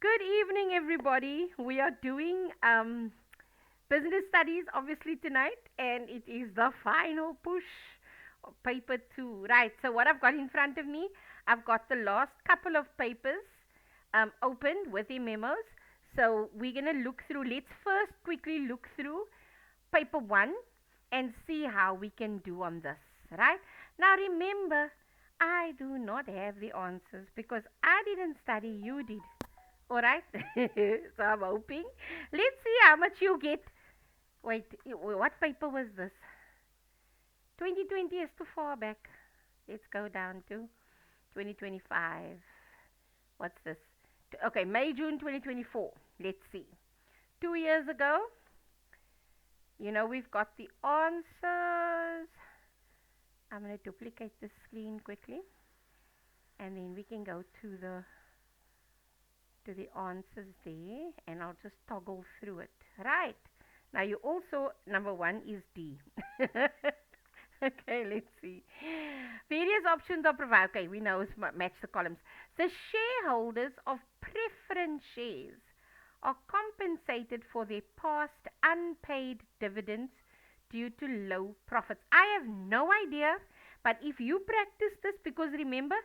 Good evening, everybody. We are doing business studies, obviously, tonight, and it is the final push of paper two. Right, so what I've got in front of me, I've got the last couple of papers opened with the memos. So we're going to look through, let's first quickly look through paper one and see how we can do on this. Right, now remember, I do not have the answers because I didn't study, you did. All right. So I'm hoping. Let's see how much you get. Wait, what paper was this? 2020 is too far back. Let's go down to 2025. What's this? Okay, May, June 2024. Let's see. 2 years ago, we've got the answers. I'm going to duplicate the screen quickly. And then we can go to the answers there, and I'll just toggle through it. Right. Now you also, number one is D. Okay, let's see. Various options are provided. Okay, we know it's match the columns. The shareholders of preference shares are compensated for their past unpaid dividends due to low profits. I have no idea, but if you practice this, because remember,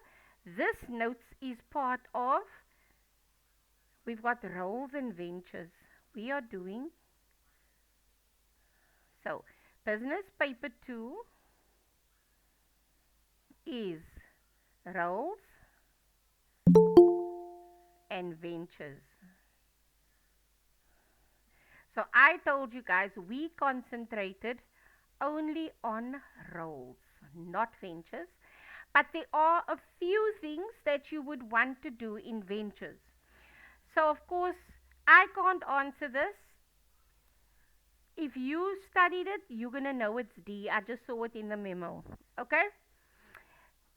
this notes is part of, we've got roles and ventures. We are doing, so business paper 2 is roles and ventures. So I told you guys we concentrated only on roles, not ventures. But there are a few things that you would want to do in ventures. So, of course, I can't answer this. If you studied it, you're going to know it's D. I just saw it in the memo. Okay?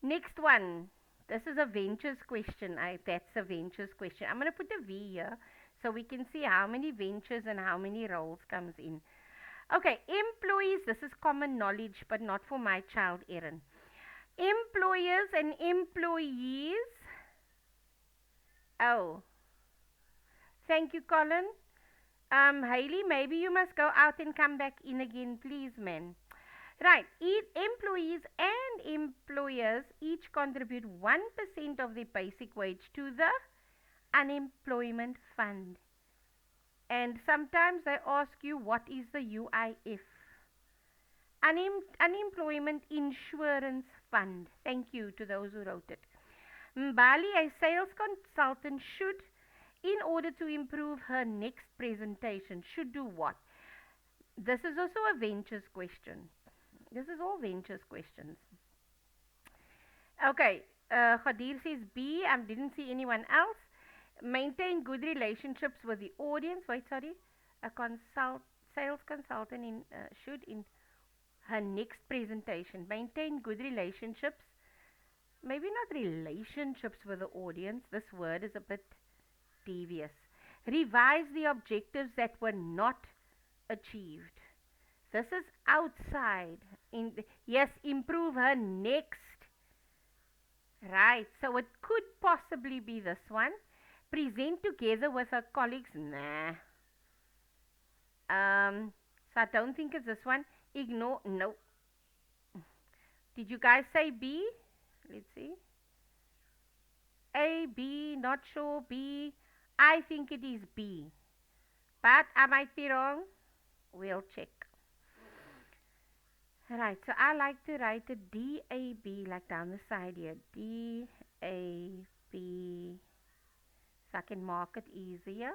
Next one. This is a ventures question. That's a ventures question. I'm going to put a V here so we can see how many ventures and how many roles comes in. Okay, employees. This is common knowledge, but not for my child, Erin. Employers and employees. Oh, thank you, Colin. Hailey, maybe you must go out and come back in again, please, man. Right, employees and employers each contribute 1% of their basic wage to the unemployment fund. And sometimes they ask you, what is the UIF? Unemployment Insurance Fund. Thank you to those who wrote it. Mbali, a sales consultant, should, in order to improve her next presentation, should do what? This is also a ventures question. This is all ventures questions. Okay, Khadir says B. I didn't see anyone else. Maintain good relationships with the audience. Wait, sorry. A sales consultant should, in her next presentation, maintain good relationships. Maybe not relationships with the audience. This word is a bit devious. Revise the objectives that were not achieved. This is outside. Yes, improve her next. Right, so it could possibly be this one. Present together with her colleagues. Nah. So I don't think it's this one. Ignore. No. Did you guys say B? Let's see. A, B, not sure. B. I think it is B. But I might be wrong. We'll check. Right, so I like to write a DAB like down the side here. DAB. So I can mark it easier.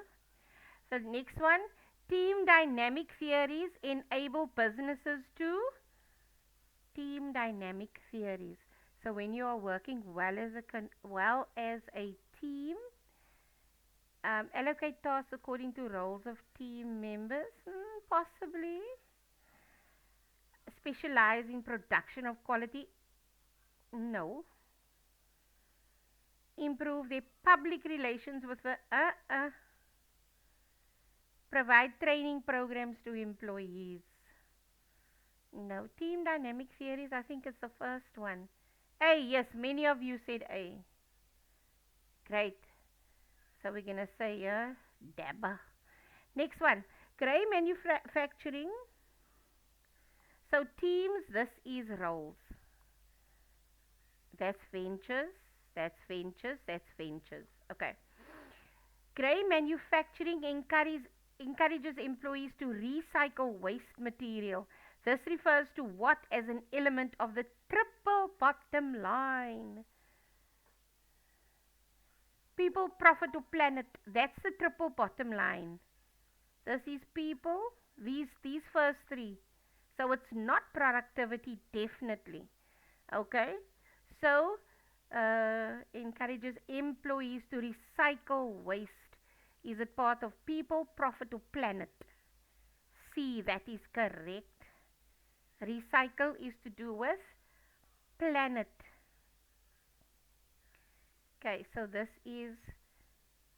So the next one, team dynamic theories enable businesses to team dynamic theories. So when you are working well as a team, allocate tasks according to roles of team members, possibly. Specialize in production of quality, no. Improve their public relations with the provide training programs to employees, no. Team dynamic theories, I think it's the first one. A, yes, many of you said A. Great. So we're going to say here, DAB. Next one, grey manufacturing. So teams, this is roles. That's ventures, that's ventures, that's ventures. Okay. Grey manufacturing encourages employees to recycle waste material. This refers to what as an element of the triple bottom line? People, profit, or planet. That's the triple bottom line. This is people, these first three. So it's not productivity, definitely. Okay? So, encourages employees to recycle waste. Is it part of people, profit, or planet? C, that is correct. Recycle is to do with planet. Okay, so this is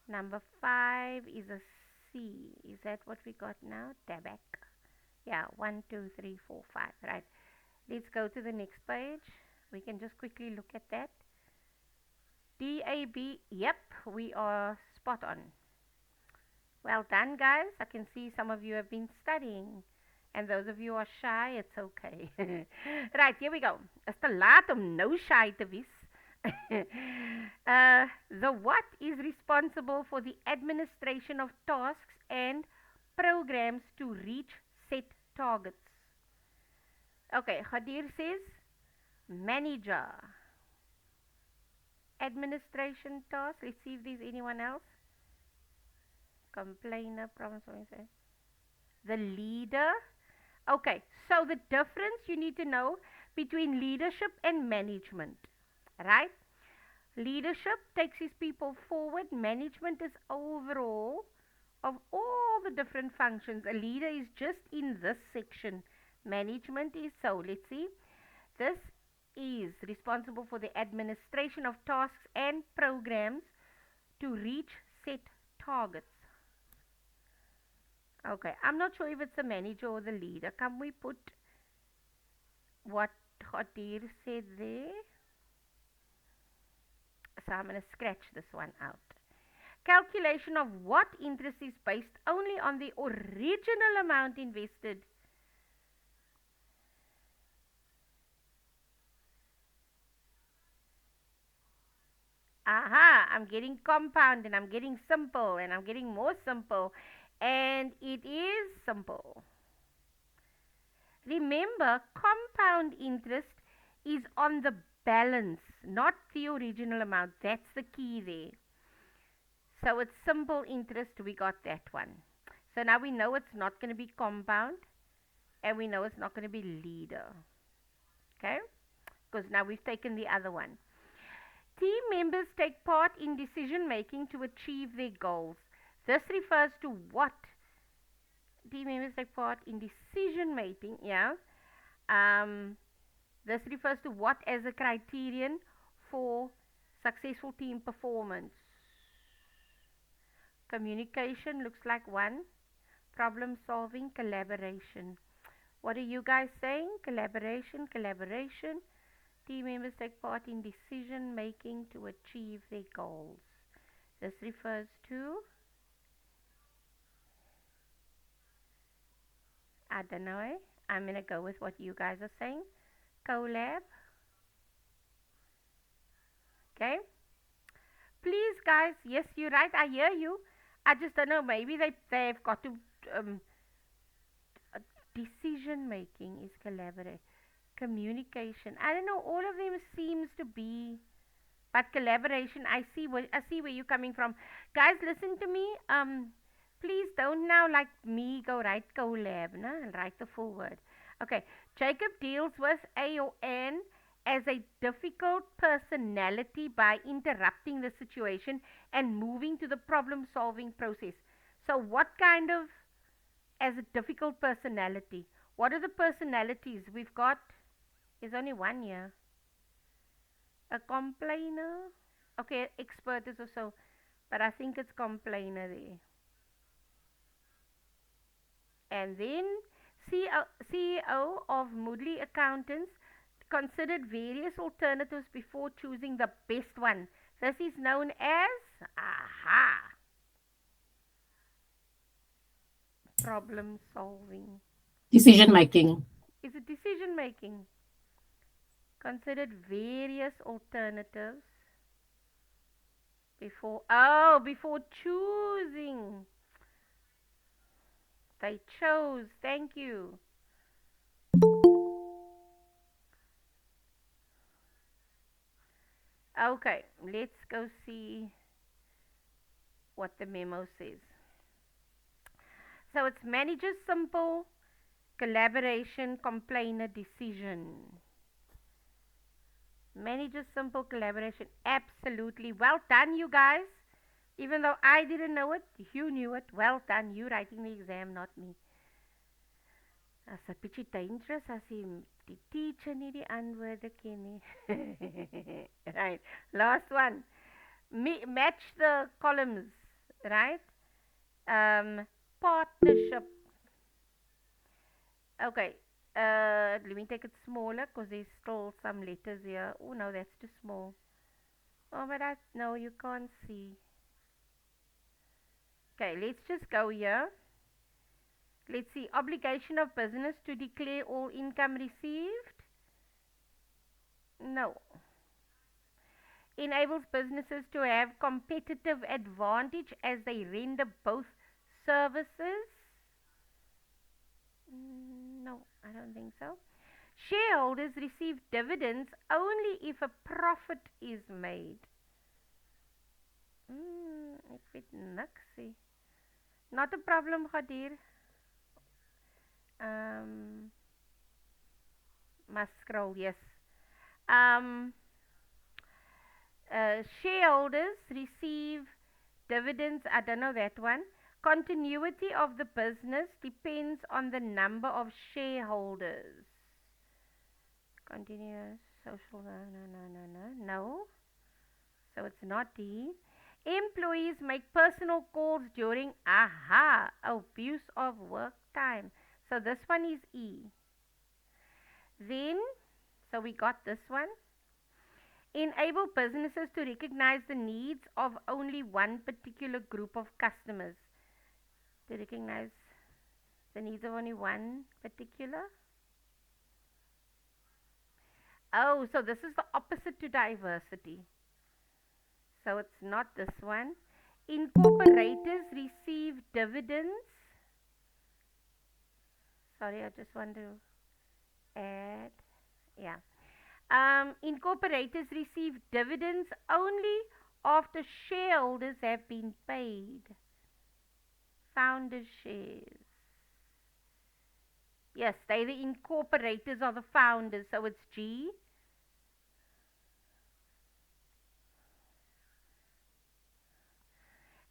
number 5 is a C. Is that what we got now? Tobacco. Yeah, 1, 2, 3, 4, 5. Right. Let's go to the next page. We can just quickly look at that. DAB. Yep, we are spot on. Well done, guys. I can see some of you have been studying. And those of you who are shy, it's okay. Right, here we go. Is te laat om nou shy te wees. The what is responsible for the administration of tasks and programs to reach set targets? Okay, Khadir says manager. Administration task. Let's see if there's anyone else. Complainer, problem solving. The leader. Okay, so the difference you need to know between leadership and management, right? Leadership takes his people forward. Management is overall of all the different functions. A leader is just in this section. Management is, so let's see. This is responsible for the administration of tasks and programs to reach set targets. Okay, I'm not sure if it's the manager or the leader. Can we put what Khadir said there? So I'm going to scratch this one out. Calculation of what interest is based only on the original amount invested. Aha, I'm getting compound and I'm getting simple and I'm getting more simple. And it is simple. Remember, compound interest is on the balance, not the original amount. That's the key there. So it's simple interest. We got that one. So now we know it's not going to be compound. And we know it's not going to be leader. Okay? Because now we've taken the other one. Team members take part in decision making to achieve their goals. This refers to what? Team members take part in decision making, yeah. This refers to what as a criterion for successful team performance. Communication looks like one. Problem solving, collaboration. What are you guys saying? Collaboration, collaboration. Team members take part in decision making to achieve their goals. This refers to, I don't know. I'm going to go with what you guys are saying. Collab. Okay. Please, guys. Yes, you're right. I hear you. I just don't know. Maybe they've got to. Decision making is collaborate. Communication. I don't know. All of them seems to be. But collaboration, I see where you're coming from. Guys, listen to me. Please don't now like me go write collab, no? And write the full word. Okay. Jacob deals with A or N as a difficult personality by interrupting the situation and moving to the problem solving process. So what kind of as a difficult personality? What are the personalities we've got? Is only one here. A complainer. Okay, expert is also, but I think it's complainer there. And then CEO of Moodley Accountants considered various alternatives before choosing the best one. This is known as, aha, problem solving. Decision making. Is it decision making? Considered various alternatives before choosing. They chose. Thank you. Okay, let's go see what the memo says. So it's manager simple collaboration complainer decision. Manager simple collaboration. Absolutely. Well done, you guys. Even though I didn't know it, you knew it. Well done. You writing the exam, not me. As 'n bietjie dangerous as die teacher nie die antwoorde ken nie. Right. Last one. Match the columns, right? Partnership. Okay. Let me take it smaller because there's still some letters here. Oh no, that's too small. Oh, but no, you can't see. Okay, let's just go here. Let's see. Obligation of business to declare all income received. No. Enables businesses to have competitive advantage as they render both services. No, I don't think so. Shareholders receive dividends only if a profit is made. Ek weet niks nie. Not a problem, Khadir. Must scroll, yes. Um, Shareholders receive dividends. I don't know that one. Continuity of the business depends on the number of shareholders. Continuous social. No, no, no, no, no. No. So it's not D. Employees make personal calls during abuse of work time. So this one is E. Then, so we got this one. Enable businesses to recognize the needs of only one particular group of customers. To recognize the needs of only one particular. Oh, so this is the opposite to diversity. So it's not this one. Incorporators receive dividends. Sorry, I just want to add. Yeah. Incorporators receive dividends only after shareholders have been paid. Founder shares. Yes, they the incorporators are the founders, so it's G.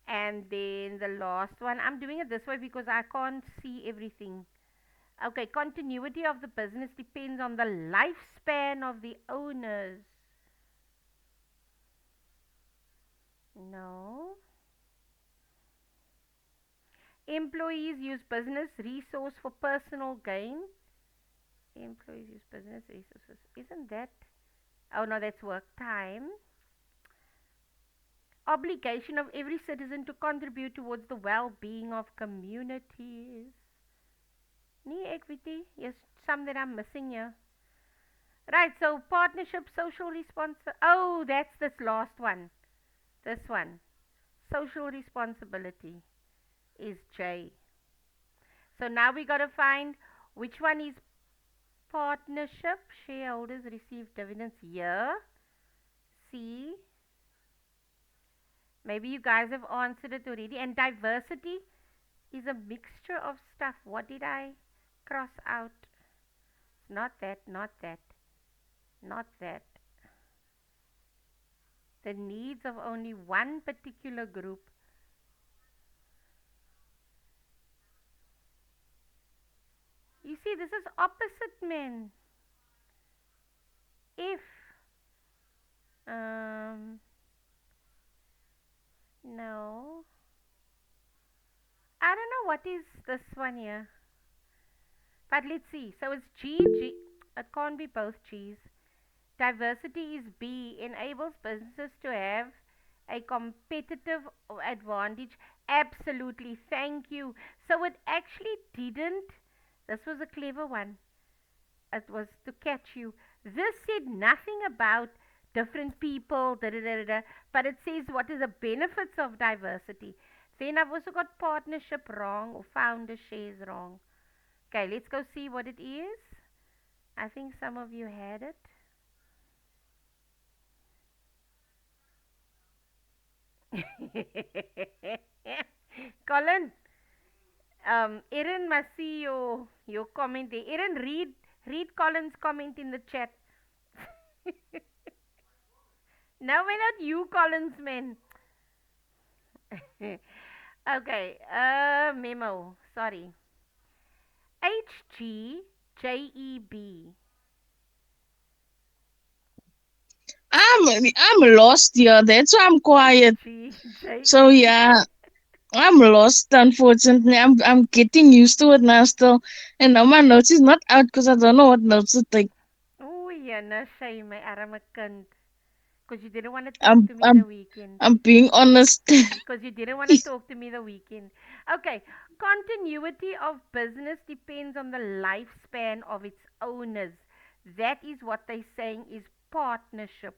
And then the last one, I'm doing it this way because I can't see everything. Okay, continuity of the business depends on the lifespan of the owners. No. Employees use business resource for personal gain. Employees use business resources. Isn't that? Oh no, that's work time. Obligation of every citizen to contribute towards the well-being of communities. Nee, equity. Yes, some that I'm missing here. Right, so partnership, social responsibility. Oh, that's this last one. This one. Social responsibility is J. So now we got to find which one is partnership. Shareholders receive dividends here. C. Maybe you guys have answered it already. And diversity is a mixture of stuff. What did I cross out? Not that, not that, not that. The needs of only one particular group. You see, this is opposite, men. If, um, no. I don't know what is this one here. But let's see. So it's G, G. It can't be both G's. Diversity is B. Enables businesses to have a competitive advantage. Absolutely. Thank you. So it actually didn't. This was a clever one. It was to catch you. This said nothing about different people, da, da, da, da, but it says what is the benefits of diversity. Then I've also got partnership wrong or founder shares wrong. Okay, let's go see what it is. I think some of you had it. Colin, Erin must see your comment there. Erin, read Colin's comment in the chat. No, we're not you, Collins, man. Okay, memo. Sorry. HGJEB. I'm lost here. That's why I'm quiet. So HGJEB. yeah, I'm lost. Unfortunately, I'm getting used to it now still, and now my notes is not out because I don't know what notes to take. Oh, yeah, no shame, my arme kind. Because you didn't want to talk I'm to me the I'm weekend. I'm being honest. Because you didn't want to talk to me the weekend. Okay, continuity of business depends on the lifespan of its owners. That is what they're saying is partnership.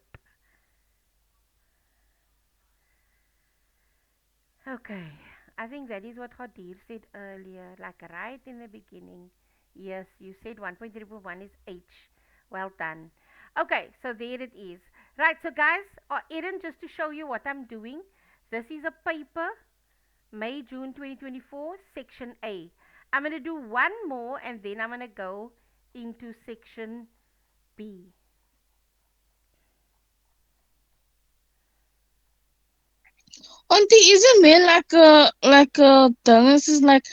Okay, I think that is what Khadir said earlier, like right in the beginning. Yes, you said 1.3.1 is H. Well done. Okay, so there it is. Right, so guys, Aaron, just to show you what I'm doing, this is a paper, May, June 2024, section A. I'm going to do one more and then I'm going to go into section B. Auntie, isn't there like a thing? This is like,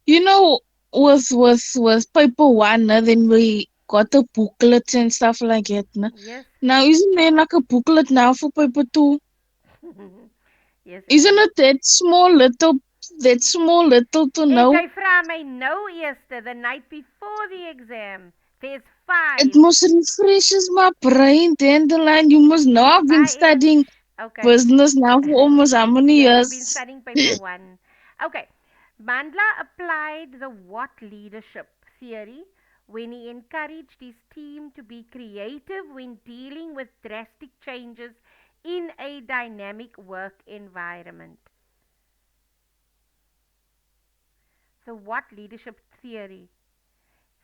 you know, with paper one, then we got the booklets and stuff like that. Yes, Now, isn't there like a booklet now for paper two? yes, Isn't Aaron. it that small little to Hey, know? Jayfram, I know yesterday, the night before the exam, there's It five. must refreshes my brain, Dandelion. You must know I've been Bye, Aaron. studying Okay. business now for almost how many Yes, you've been years? studying paper one. Okay. Mandla applied the what leadership theory when he encouraged his team to be creative when dealing with drastic changes in a dynamic work environment. So, what leadership theory?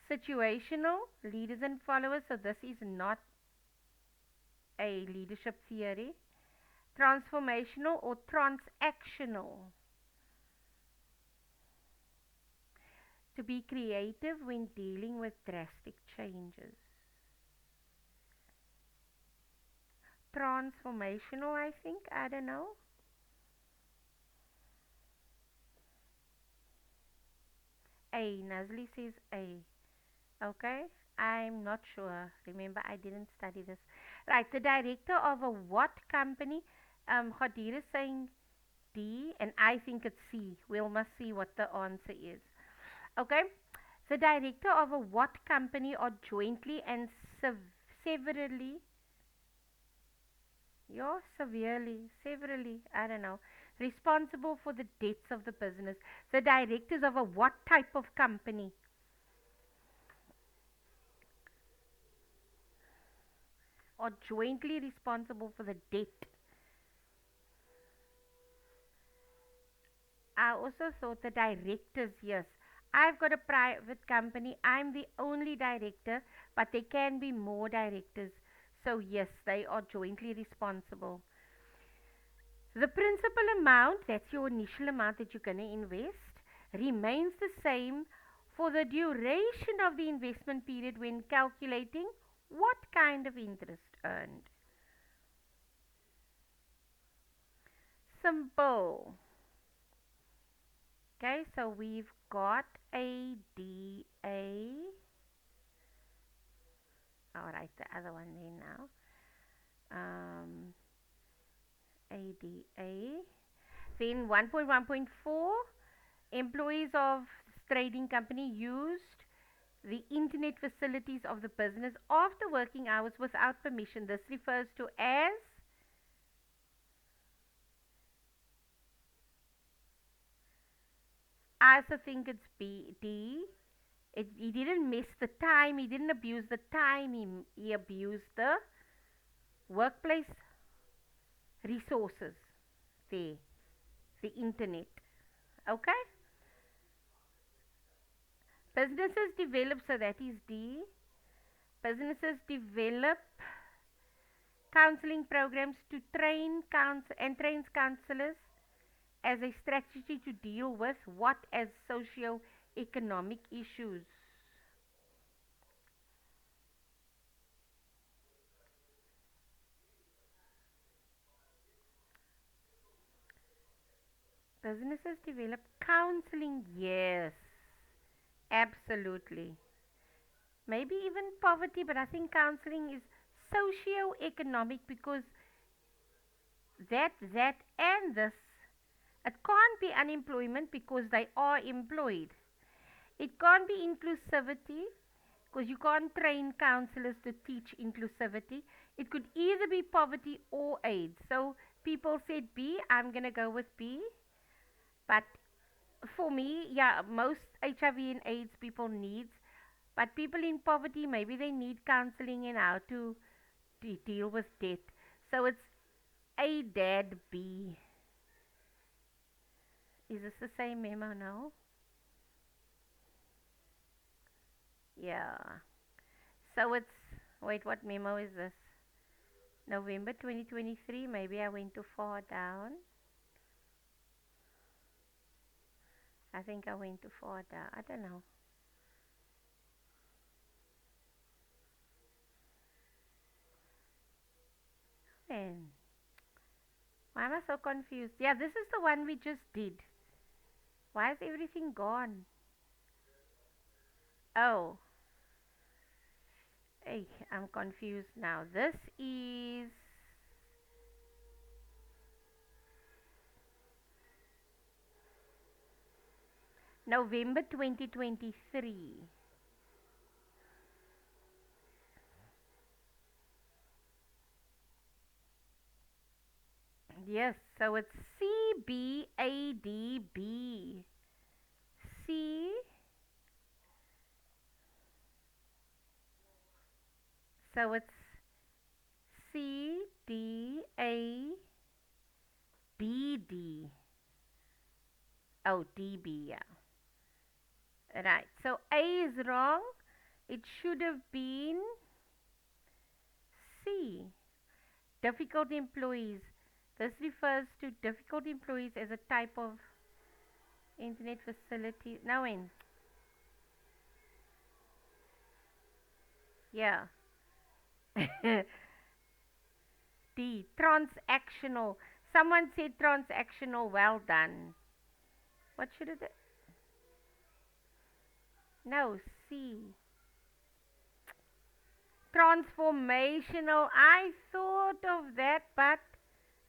Situational leaders and followers. So, this is not a leadership theory. Transformational or transactional. To be creative when dealing with drastic changes. Transformational, I think. I don't know. A. Nazli says A. Okay. I'm not sure. Remember, I didn't study this. Right. The director of a what company? Khadir is saying D, and I think it's C. We must see what the answer is. Okay. The director of a what company are jointly and severally, you're severally, I don't know, responsible for the debts of the business. The directors of a what type of company are jointly responsible for the debt. I also thought the directors, yes. I've got a private company. I'm the only director, but there can be more directors. So, yes, they are jointly responsible. The principal amount, that's your initial amount that you're going to invest, remains the same for the duration of the investment period when calculating what kind of interest earned. Simple. Okay, so we've got ADA. I'll write the other one there now. Um, ADA. Then 1.1.4, employees of trading company used the internet facilities of the business after working hours without permission. This refers to as I also think it's D. He didn't miss the time. He didn't abuse the time. He abused the workplace resources there, the internet. Okay? Businesses develop, so that is D. Businesses develop counseling programs to trains counselors as a strategy to deal with what as socio-economic issues. Businesses develop counseling, yes, absolutely. Maybe even poverty, but I think counseling is socio-economic because that and this, it can't be unemployment because they are employed. It can't be inclusivity because you can't train counselors to teach inclusivity. It could either be poverty or AIDS. So people said B, I'm going to go with B. But for me, yeah, most HIV and AIDS people needs, but people in poverty, maybe they need counseling and how to deal with debt. So it's A, Dad, B. Is this the same memo now? Yeah. So it's, wait, what memo is this? November 2023. Maybe I went too far down. I think I went too far down. I don't know. Man, why am I so confused? Yeah, this is the one we just did. Why is everything gone? Oh, hey, I'm confused now. This is November 2023. Yes, so it's CBADB. C, so it's CDABD. Oh, DB, yeah. Right, so A is wrong. It should have been C. Difficult employees. This refers to difficult employees as a type of internet facility. Now in. Yeah. D. Transactional. Someone said transactional. Well done. What should it? No, C. Transformational. I thought of that, but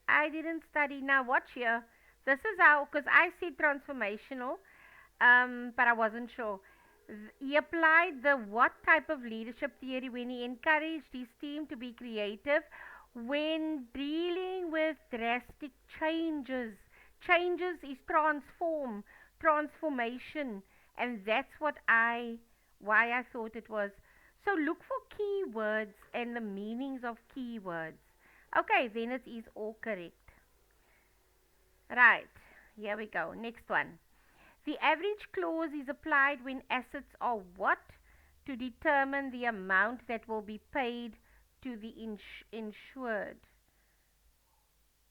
I didn't study. Now watch here. This is how, because I said transformational, but I wasn't sure. He applied the what type of leadership theory when he encouraged his team to be creative when dealing with drastic changes. Changes is transformation, and that's why I thought it was. So look for keywords and the meanings of keywords. Okay, then it is all correct. Right, here we go. Next one. The average clause is applied when assets are what? To determine the amount that will be paid to the insured.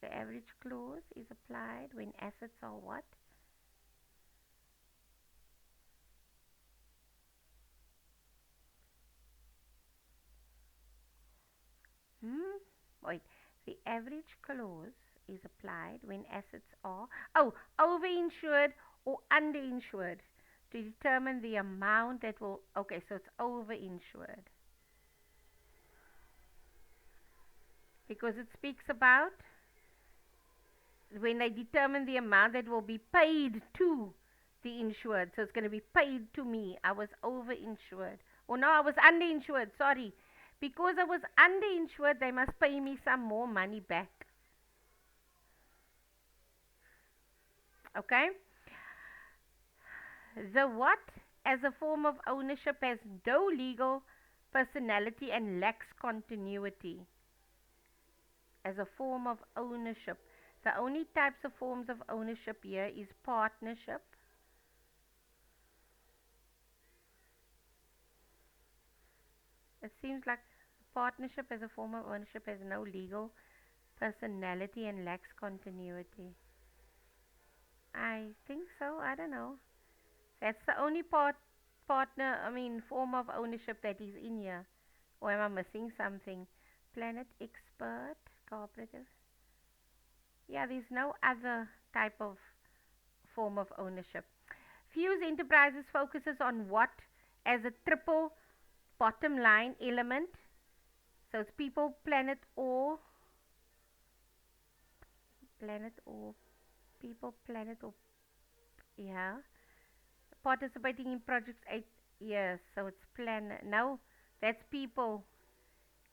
The average clause is applied when assets are what? Hmm? Wait. The average clause is applied when assets are, oh, overinsured or underinsured to determine the amount that will, okay, so it's overinsured. Because it speaks about when they determine the amount that will be paid to the insured. So it's going to be paid to me. I was overinsured. Or no, I was underinsured. Sorry. Because I was underinsured, they must pay me some more money back. Okay? The what, as a form of ownership, has no legal personality and lacks continuity. As a form of ownership. The only types of forms of ownership here is partnership. It seems like partnership as a form of ownership has no legal personality and lacks continuity. I think so. I don't know. That's the only form of ownership that is in here. Or am I missing something? Planet expert, cooperative. Yeah, there's no other type of form of ownership. Fuse Enterprises focuses on what as a triple bottom line element. So it's people, planet or people, planet or yeah, participating in projects 8 years. So it's planet. No, that's people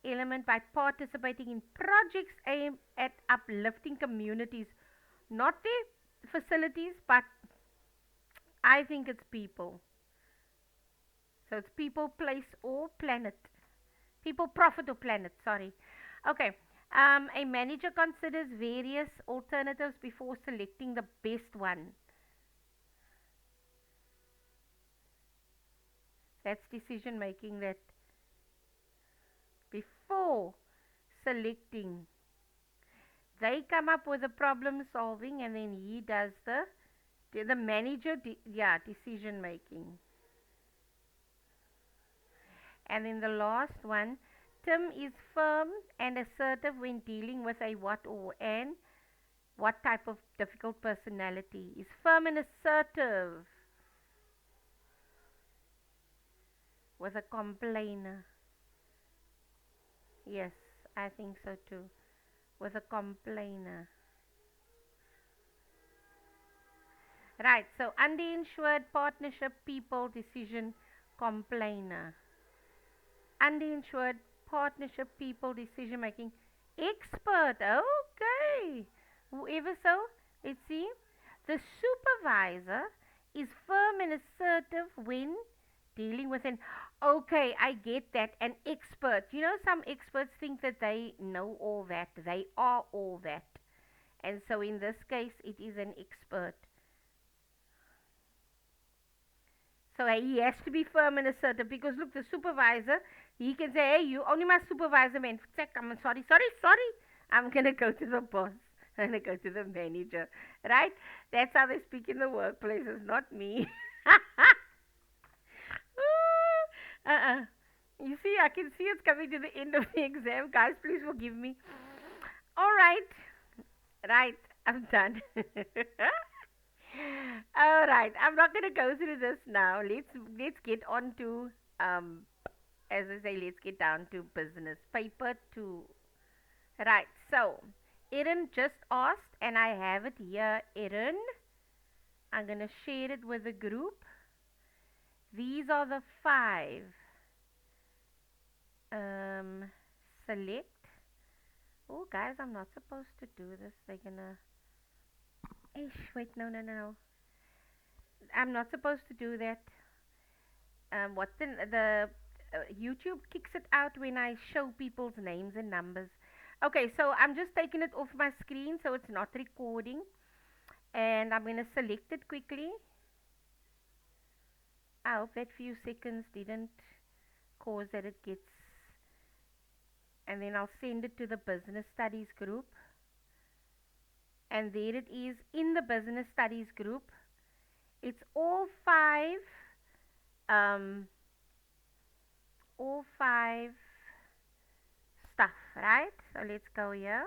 element by participating in projects aimed at uplifting communities, not their facilities, but I think it's people. So it's people, place, or planet. People, profit, or planet. Sorry. Okay. A manager considers various alternatives before selecting the best one. That's decision making. That before selecting, they come up with a problem solving, and then he does the manager. Yeah, decision making. And then the last one, Tim is firm and assertive when dealing with a what or an what type of difficult personality. Is firm and assertive with a complainer. Yes, I think so too. With a complainer. Right, so underinsured partnership people decision complainer. Underinsured partnership people decision making expert. Okay. Whoever so, let's see. The supervisor is firm and assertive when dealing with an okay, I get that, an expert. You know, some experts think that they know all that, they are all that. And so in this case, it is an expert. So he has to be firm and assertive because look, the supervisor, he can say, hey, you only my supervisor, man. Check, I'm sorry, sorry, sorry. I'm gonna go to the boss. I'm gonna go to the manager, right? That's how they speak in the workplaces, not me. uh-uh. You see, I can see it's coming to the end of the exam. Guys, please forgive me. All right, right, I'm done. All right, I'm not gonna go through this now. Let's get on to as I say, let's get down to business. Paper two. Right. So, Erin just asked, and I have it here. Erin, I'm gonna share it with the group. These are the five. Um, select. Oh, guys, I'm not supposed to do this. They're gonna. Ish, wait, no, no, no. I'm not supposed to do that. What the YouTube kicks it out when I show people's names and numbers. Okay, so I'm just taking it off my screen so it's not recording, and I'm gonna select it quickly. I hope that few seconds didn't cause that it gets, and then I'll send it to the business studies group, and there it is in the business studies group. It's um, all five stuff, right? So let's go here.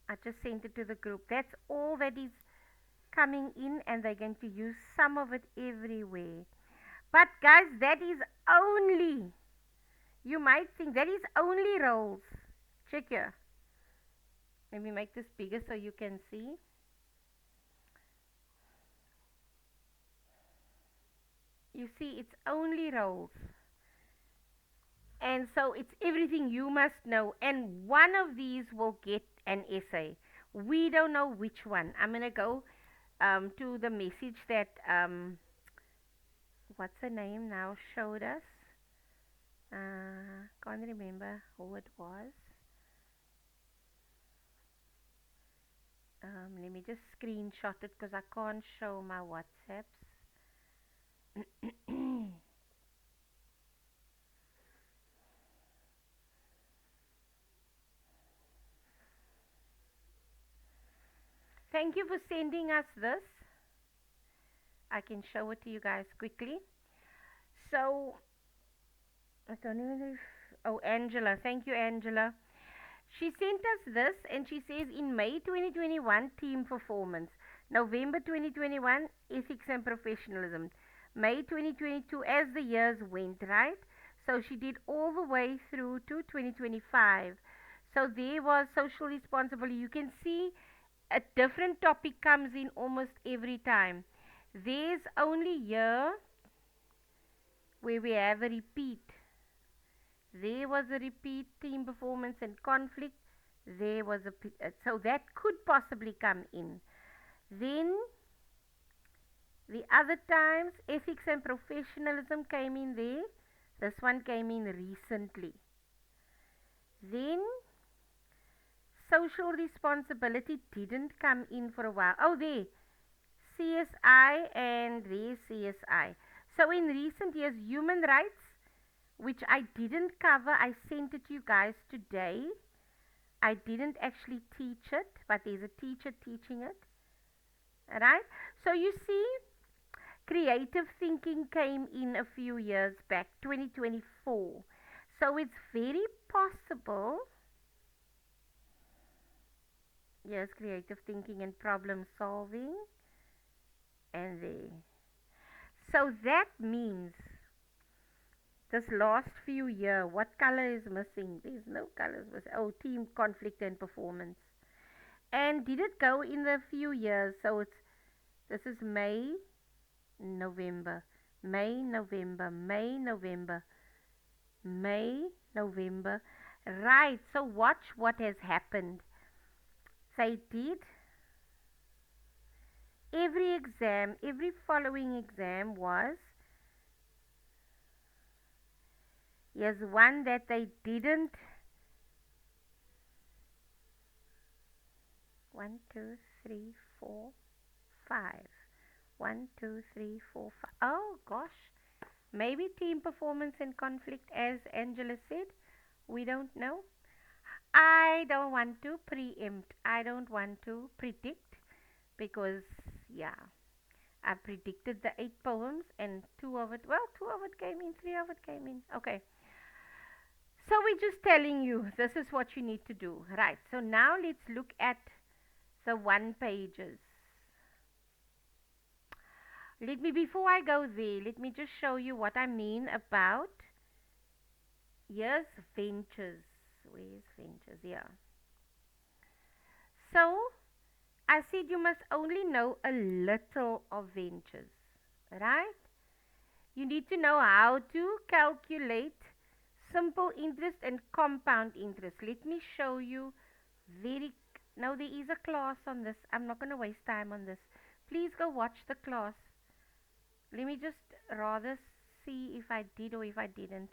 I just sent it to the group. That's all that is coming in, and they're going to use some of it everywhere. But guys, that is only, you might think that is only roles. Check here. Let me make this bigger so you can see. You see, it's only roles. And so it's everything you must know. And one of these will get an essay. We don't know which one. I'm going to go to the message that what's her name now showed us. Can't remember who it was. Let me just screenshot it because I can't show my WhatsApps. Thank you for sending us this. I can show it to you guys quickly. So, I don't know if. Oh, Angela. Thank you, Angela. She sent us this and she says in May 2021, team performance. November 2021, ethics and professionalism. May 2022, as the years went, right? So she did all the way through to 2025. So there was social responsibility. You can see a different topic comes in almost every time. There's only here where we have a repeat. There was a repeat, team performance and conflict. There was so that could possibly come in. Then the other times, ethics and professionalism came in there. This one came in recently. Then social responsibility didn't come in for a while. Oh, there, CSI and there CSI. So in recent years, human rights, which I didn't cover, I sent it to you guys today. I didn't actually teach it, but there's a teacher teaching it. Right? So you see, creative thinking came in a few years back, 2024. So it's very possible. Yes, creative thinking and problem solving. And there. So that means this last few year, what color is missing? There's no colors missing. Oh, team conflict and performance. And did it go in the few years? So this is May, November, May, November, May, November, May, November. Right. So watch what has happened. They did every exam, every following exam was. Here's one that they didn't. 1, 2, 3, 4, 5. 1, 2, 3, 4, 5. Oh gosh. Maybe team performance and conflict, as Angela said. We don't know. I don't want to preempt. I don't want to predict because, yeah, I predicted the 8 poems and two of it came in, 3 of it came in. Okay. So we're just telling you this is what you need to do. Right. So now let's look at the 1 pages. Before I go there, let me just show you what I mean about. Here's ventures. Where's ventures? Yeah. So I said you must only know a little of ventures, right? You need to know how to calculate simple interest and compound interest. Let me show you very. Now there is a class on this. I'm not going to waste time on this. Please go watch the class. Let me just rather see if I did or if I didn't.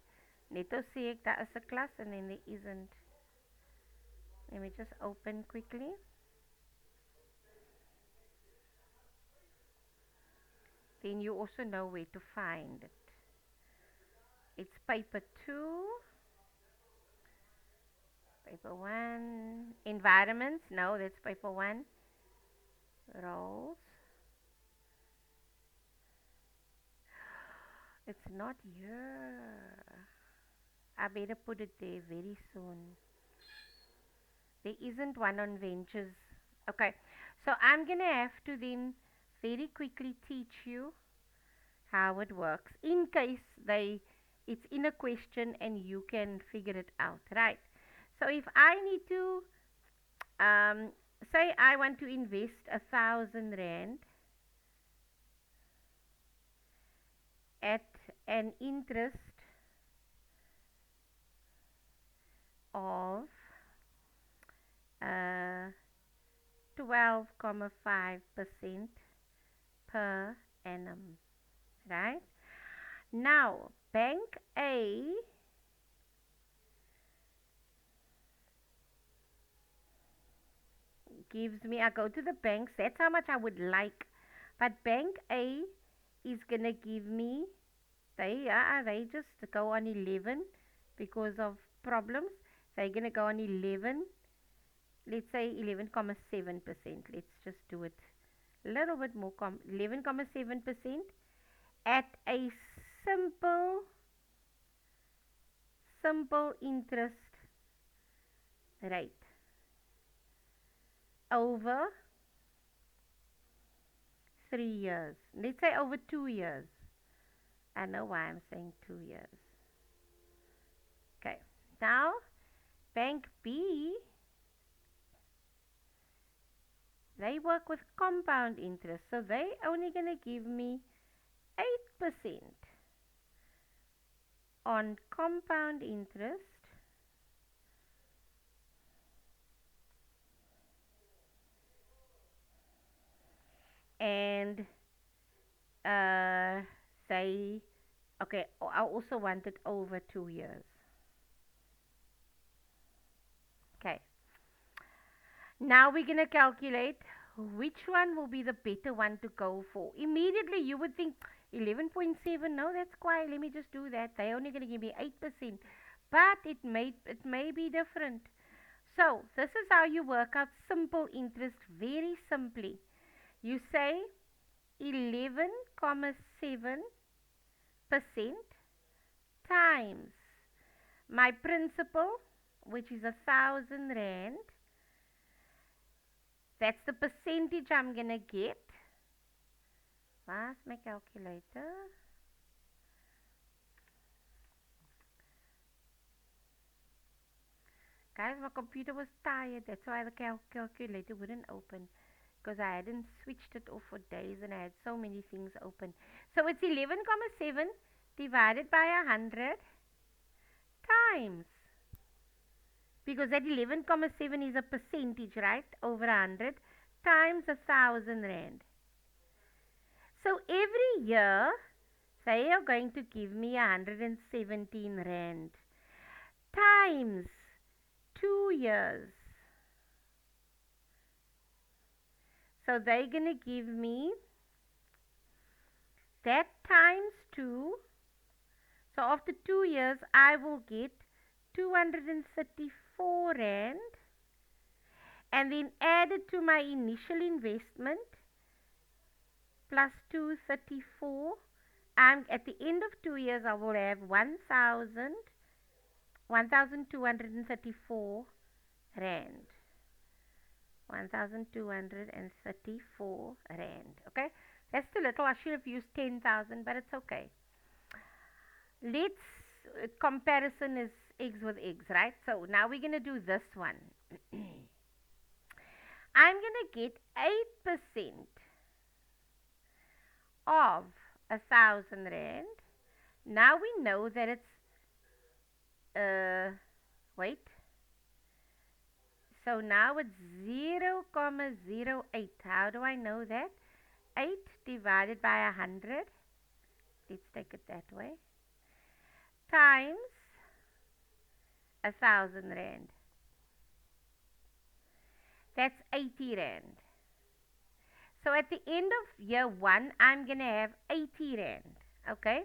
Neto sê ek daar is 'n klas and then there isn't. Let me just open quickly. Then you also know where to find it. It's paper 2, paper 1, environments. No, that's paper 1. Roles. It's not here. I better put it there very soon. There isn't one on ventures. Okay, so I'm gonna have to then very quickly teach you how it works in case it's in a question and you can figure it out, right? So if I need to say I want to invest 1,000 rand at an interest of 12.5% per annum, right? Now, Bank A gives me, I go to the banks, that's how much I would like. But Bank A is going to give me, they just go on 11 because of problems. They're going to go on 11, let's say 11.7%. Let's just do it a little bit more, 11.7% at a simple, simple interest rate over 3 years. Let's say over 2 years. I know why I'm saying 2 years. Okay. Now, Bank B, they work with compound interest. So they only going to give me 8% on compound interest and say, okay, I also want it over 2 years. Okay. Now we're going to calculate which one will be the better one to go for. Immediately you would think 11.7, no, that's quiet, let me just do that. They're only going to give me 8%. But it may be different. So this is how you work out simple interest very simply. You say 11.7% times my principal, which is 1,000 rand. That's the percentage I'm going to get. Where's my calculator? Guys, my computer was tired. That's why the calculator wouldn't open. Because I hadn't switched it off for days and I had so many things open. So it's 11.7 divided by 100 times. Because that 11.7 is a percentage, right? Over 100 times 1,000 rand. So every year, they are going to give me 117 rand times 2 years. So they're going to give me that times 2. So after 2 years, I will get 234 rand and then added to my initial investment plus 234. At the end of 2 years, I will have 1,234 rand. 1,234 rand. Okay, that's too little. I should have used 10,000, but it's okay. Let's comparison is eggs with eggs, right? So now we're gonna do this one. I'm gonna get 8% of 1,000 rand. Now we know that it's wait. So now it's 0.08. How do I know that? 8 divided by 100. Let's take it that way. Times 1,000 rand. That's 80 rand. So at the end of year 1, I'm going to have 80 rand. Okay?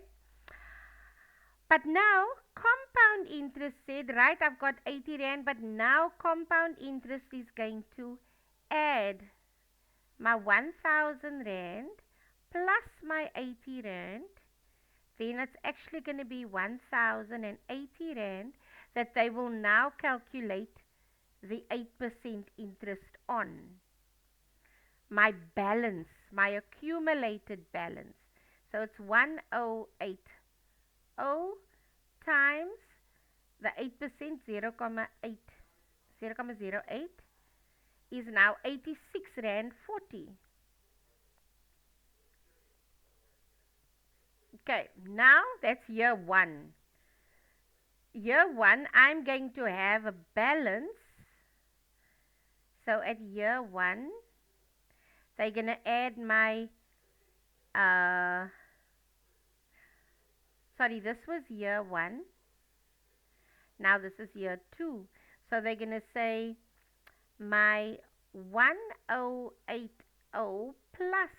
But now compound interest said, right, I've got 80 rand, but now compound interest is going to add my 1,000 rand plus my 80 rand. Then it's actually going to be 1,080 rand that they will now calculate the 8% interest on. My balance, my accumulated balance. So it's 1,080 times the 8%, 0.8, 0.08 is now 86 rand 40. Okay, now that's year 1. Year 1, I'm going to have a balance. So at year 1, they're going to add my sorry, this was year 1. Now this is year 2. So they're going to say my 1080 plus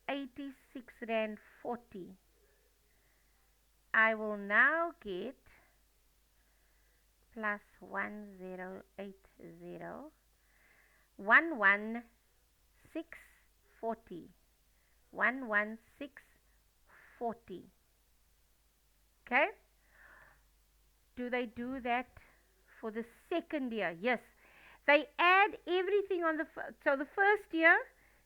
86 Rand 40. I will now get plus 1080 11640. 11640. Okay? Do they do that for the second year? Yes. They add everything on so the first year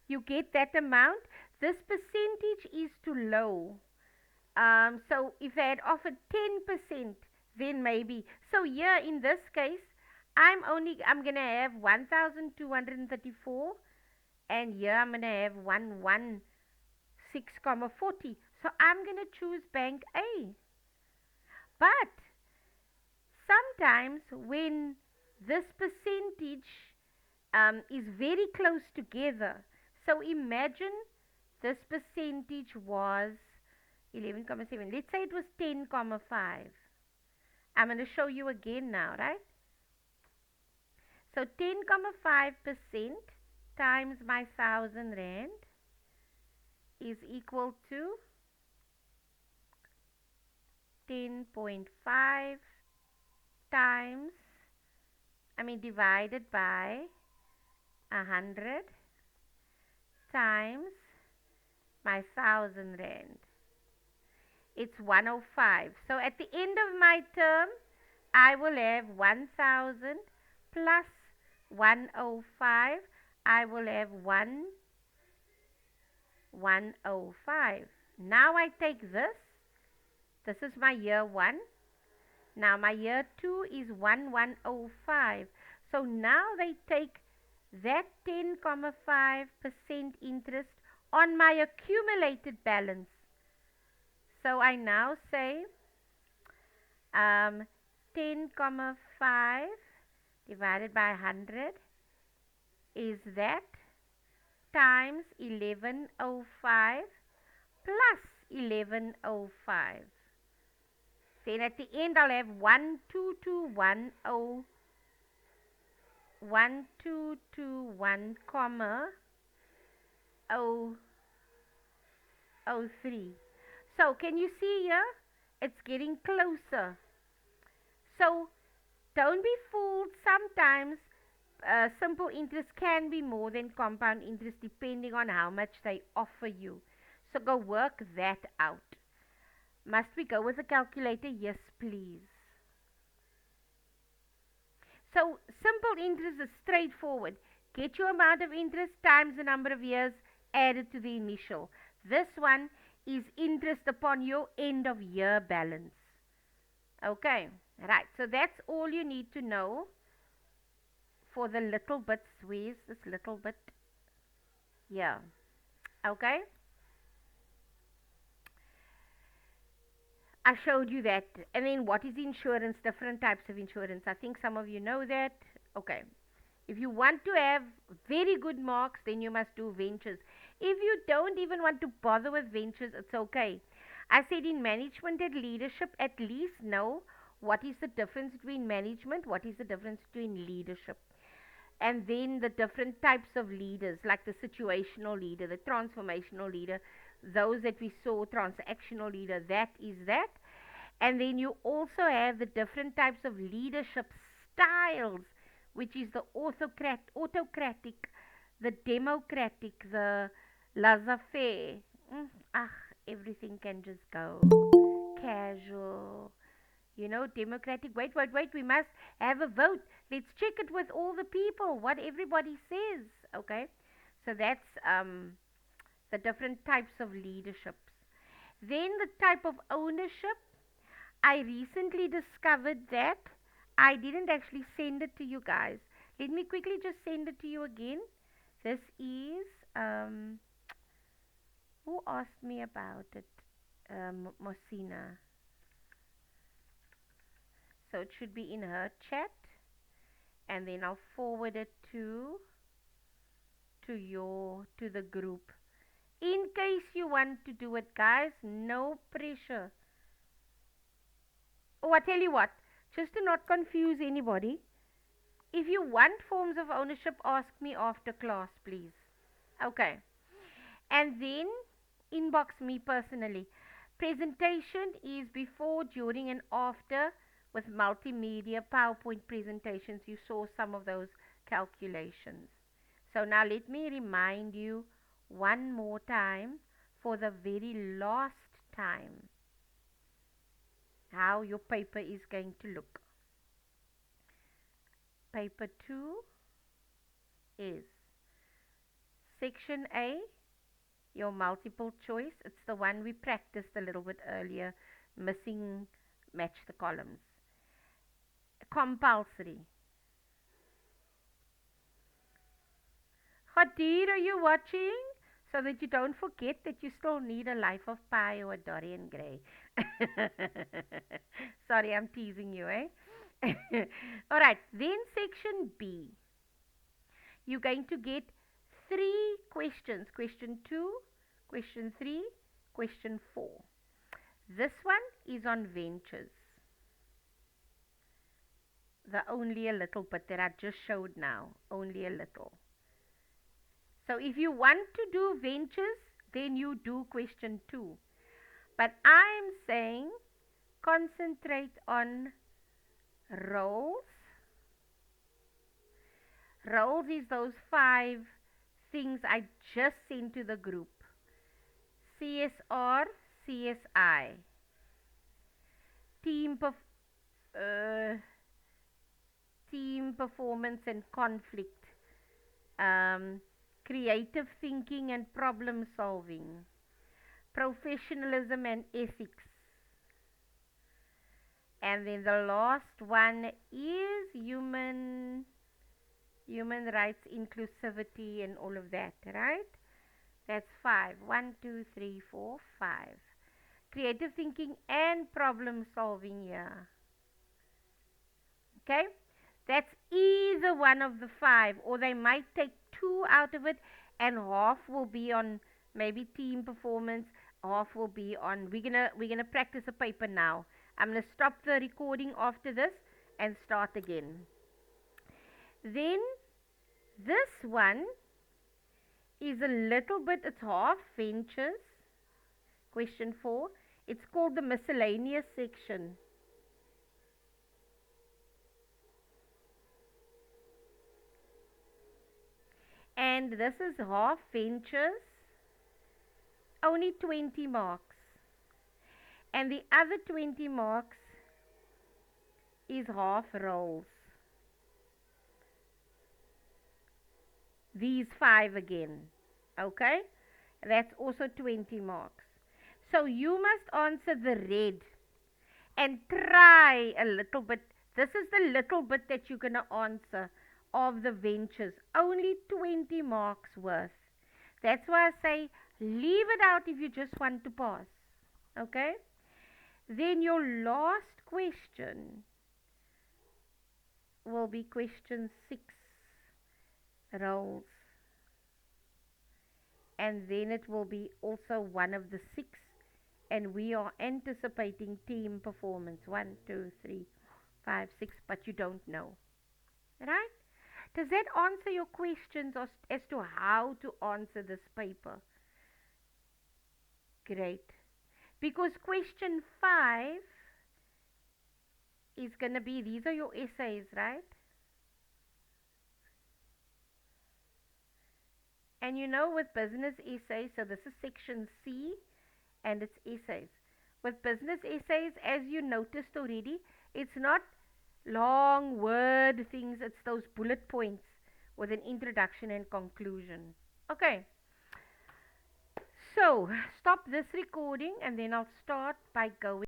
you get that amount. This percentage is too low. So if they had offered 10%, then maybe. So here in this case, I'm gonna have 1,234, and here I'm gonna have 116,40. So I'm gonna choose Bank A. But sometimes when this percentage is very close together, so imagine this percentage was 11,7. Let's say it was 10,5. I'm going to show you again now, right? So 10,5% times my 1,000 Rand is equal to 10.5 times, divided by 100 times my 1,000 Rand. It's 105. So at the end of my term, I will have 1,000 plus 105. I will have 105. Now I take this. This is my year 1. Now my year 2 is 1,105. So now they take that 10,5% interest on my accumulated balance. So I now say 10,5 divided by 100 is that times 1105 plus 1105. Then at the end I'll have 12210 1221, 003. So can you see here? It's getting closer. So don't be fooled. Sometimes simple interest can be more than compound interest depending on how much they offer you. So go work that out. Must we go with a calculator? Yes, please. So simple interest is straightforward. Get your amount of interest times the number of years added to the initial. This one is interest upon your end of year balance. Okay, right. So that's all you need to know for the little bits. Where's this little bit? Yeah. Okay. I showed you that. And then what is insurance? Different types of insurance. I think some of you know that. Okay. If you want to have very good marks, then you must do ventures. If you don't even want to bother with ventures, it's okay. I said in management and leadership, at least know what is the difference between management, what is the difference between leadership. And then the different types of leaders, like the situational leader, the transformational leader, those that we saw, transactional leader, that is that. And then you also have the different types of leadership styles, which is the autocratic, the democratic, the laissez-faire. Everything can just go. Casual. Democratic. Wait, we must have a vote. Let's check it with all the people, what everybody says. Okay? So that's the different types of leaderships. Then the type of ownership. I recently discovered that I didn't actually send it to you guys. Let me quickly just send it to you again. This is, who asked me about it? Mosina. So it should be in her chat. And then I'll forward it to the group. In case you want to do it, guys, no pressure. Oh, I tell you what, just to not confuse anybody, if you want forms of ownership, ask me after class, please. Okay. And then inbox me personally. Presentation is before, during, and after with multimedia PowerPoint presentations. You saw some of those calculations. So now let me remind you one more time for the very last time how your paper is going to look. Paper 2 is section A, your multiple choice. It's the one we practiced a little bit earlier, missing match the columns. Compulsory. Khadir, are you watching? So that you don't forget that you still need a Life of Pi or a Dorian Gray. Sorry, I'm teasing you, eh? Alright, then section B. You're going to get 3 questions. Question 2, question 3, question 4. This one is on ventures. The only a little bit that I just showed now. Only a little. So if you want to do ventures, then you do question 2. But I'm saying concentrate on roles. Roles is those 5 things I just sent to the group. CSR, CSI. Team, uh, team performance and conflict. Creative thinking and problem solving. Professionalism and ethics. And then the last one is human rights, inclusivity, and all of that, right? That's 5. 1, 2, 3, 4, 5. Creative thinking and problem solving here. Okay? That's either one of the 5, or they might take 2 out of it, and half will be on maybe team performance, half will be on. We're gonna practice a paper now. I'm gonna stop the recording after this and start again. Then this one is a little bit, it's half ventures. Question 4. It's called the miscellaneous section. And this is half ventures, only 20 marks. And the other 20 marks is half roles. These 5 again. Okay? That's also 20 marks. So you must answer the red and try a little bit. This is the little bit that you're going to answer of the ventures. Only 20 marks worth. That's why I say leave it out if you just want to pass. Okay? Then your last question will be question 6, roles. And then it will be also one of the 6, and we are anticipating team performance. 1, 2, 3, 5, 6, but you don't know. Right? Does that answer your questions as to how to answer this paper? Great. Because question 5 is going to be, these are your essays, right? And you know, with business essays, so this is section C and it's essays. With business essays, as you noticed already, it's not long word things, it's those bullet points with an introduction and conclusion. Okay, so stop this recording and then I'll start by going